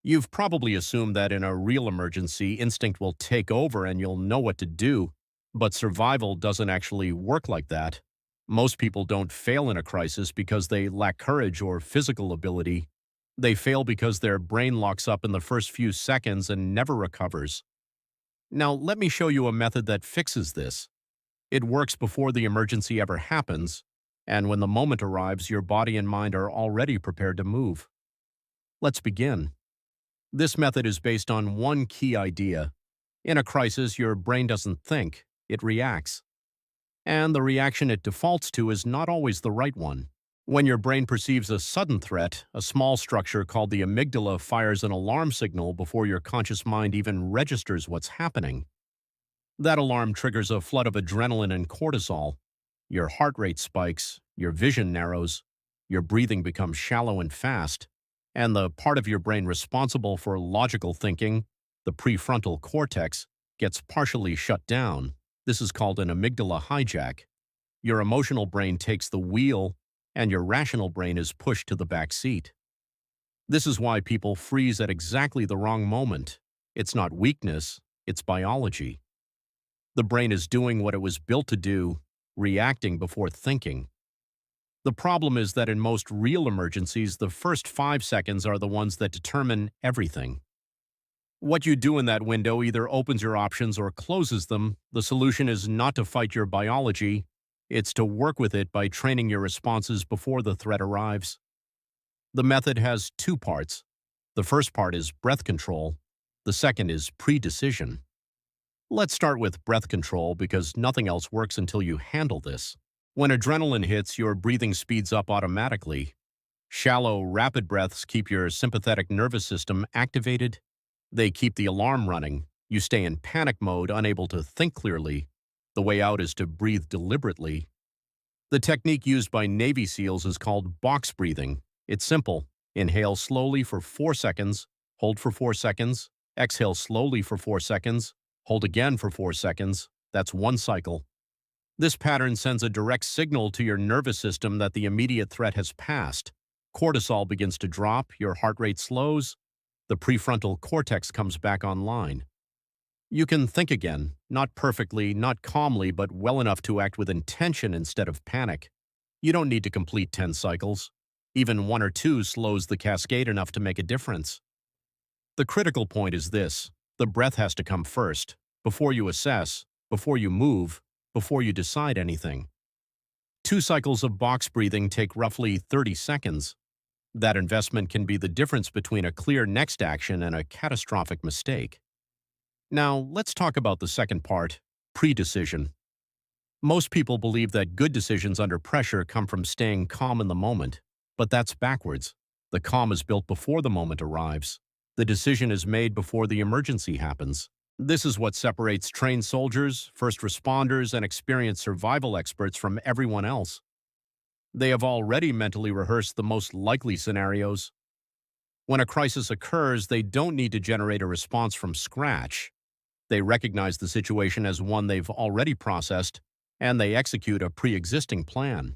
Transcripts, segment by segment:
You've probably assumed that in a real emergency, instinct will take over and you'll know what to do, but survival doesn't actually work like that. Most people don't fail in a crisis because they lack courage or physical ability. They fail because their brain locks up in the first few seconds and never recovers. Now, let me show you a method that fixes this. It works before the emergency ever happens, and when the moment arrives, your body and mind are already prepared to move. Let's begin. This method is based on one key idea. In a crisis, your brain doesn't think, it reacts. And the reaction it defaults to is not always the right one. When your brain perceives a sudden threat, a small structure called the amygdala fires an alarm signal before your conscious mind even registers what's happening. That alarm triggers a flood of adrenaline and cortisol. Your heart rate spikes, your vision narrows, your breathing becomes shallow and fast, and the part of your brain responsible for logical thinking, the prefrontal cortex, gets partially shut down. This is called an amygdala hijack. Your emotional brain takes the wheel, and your rational brain is pushed to the back seat. This is why people freeze at exactly the wrong moment. It's not weakness, it's biology. The brain is doing what it was built to do, reacting before thinking. The problem is that in most real emergencies, the first 5 seconds are the ones that determine everything. What you do in that window either opens your options or closes them. The solution is not to fight your biology, it's to work with it by training your responses before the threat arrives. The method has two parts. The first part is breath control. The second is pre-decision. Let's start with breath control because nothing else works until you handle this. When adrenaline hits, your breathing speeds up automatically. Shallow, rapid breaths keep your sympathetic nervous system activated. They keep the alarm running. You stay in panic mode, unable to think clearly. The way out is to breathe deliberately. The technique used by Navy SEALs is called box breathing. It's simple. Inhale slowly for 4 seconds, hold for 4 seconds, exhale slowly for 4 seconds, hold again for 4 seconds. That's one cycle. This pattern sends a direct signal to your nervous system that the immediate threat has passed. Cortisol begins to drop, your heart rate slows, the prefrontal cortex comes back online. You can think again, not perfectly, not calmly, but well enough to act with intention instead of panic. You don't need to complete 10 cycles. Even 1 or 2 slows the cascade enough to make a difference. The critical point is this: the breath has to come first, before you assess, before you move, before you decide anything. 2 cycles of box breathing take roughly 30 seconds. That investment can be the difference between a clear next action and a catastrophic mistake. Now, let's talk about the second part, pre-decision. Most people believe that good decisions under pressure come from staying calm in the moment, but that's backwards. The calm is built before the moment arrives. The decision is made before the emergency happens. This is what separates trained soldiers, first responders, and experienced survival experts from everyone else. They have already mentally rehearsed the most likely scenarios. When a crisis occurs, they don't need to generate a response from scratch. They recognize the situation as one they've already processed, and they execute a pre-existing plan.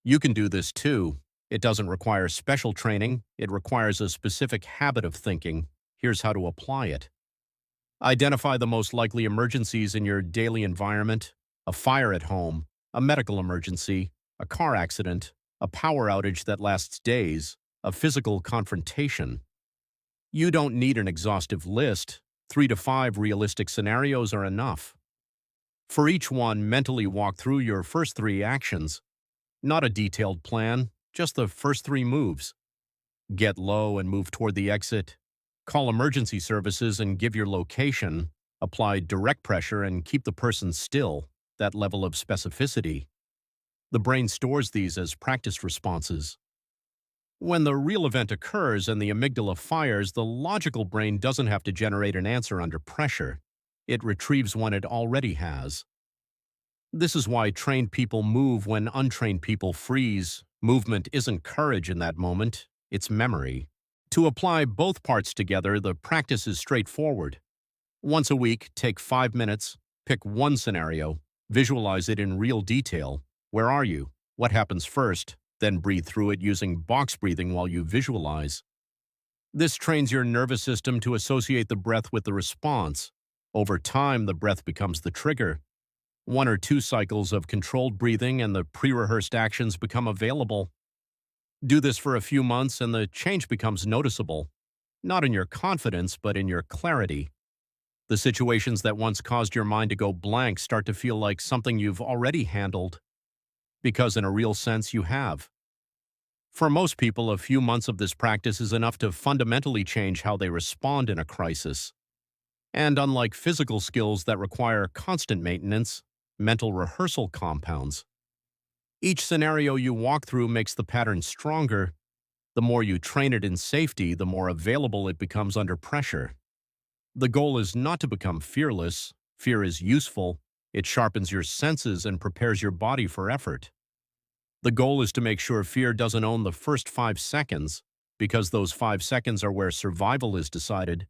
You can do this too. It doesn't require special training. It requires a specific habit of thinking. Here's how to apply it. Identify the most likely emergencies in your daily environment: a fire at home, a medical emergency, a car accident, a power outage that lasts days, a physical confrontation. You don't need an exhaustive list. 3 to 5 realistic scenarios are enough. For each one, mentally walk through your first 3 actions. Not a detailed plan, just the first 3 moves. Get low and move toward the exit. Call emergency services and give your location. Apply direct pressure and keep the person still, that level of specificity. The brain stores these as practice responses. When the real event occurs and the amygdala fires, the logical brain doesn't have to generate an answer under pressure. It retrieves one it already has. This is why trained people move when untrained people freeze. Movement isn't courage in that moment, it's memory. To apply both parts together, the practice is straightforward. Once a week, take 5 minutes, pick one scenario, visualize it in real detail. Where are you? What happens first? Then breathe through it using box breathing while you visualize. This trains your nervous system to associate the breath with the response. Over time, the breath becomes the trigger. One or two cycles of controlled breathing and the pre-rehearsed actions become available. Do this for a few months and the change becomes noticeable, not in your confidence, but in your clarity. The situations that once caused your mind to go blank start to feel like something you've already handled, because in a real sense you have. For most people, a few months of this practice is enough to fundamentally change how they respond in a crisis. And unlike physical skills that require constant maintenance, mental rehearsal compounds. Each scenario you walk through makes the pattern stronger. The more you train it in safety, the more available it becomes under pressure. The goal is not to become fearless. Fear is useful. It sharpens your senses and prepares your body for effort. The goal is to make sure fear doesn't own the first 5 seconds, because those 5 seconds are where survival is decided.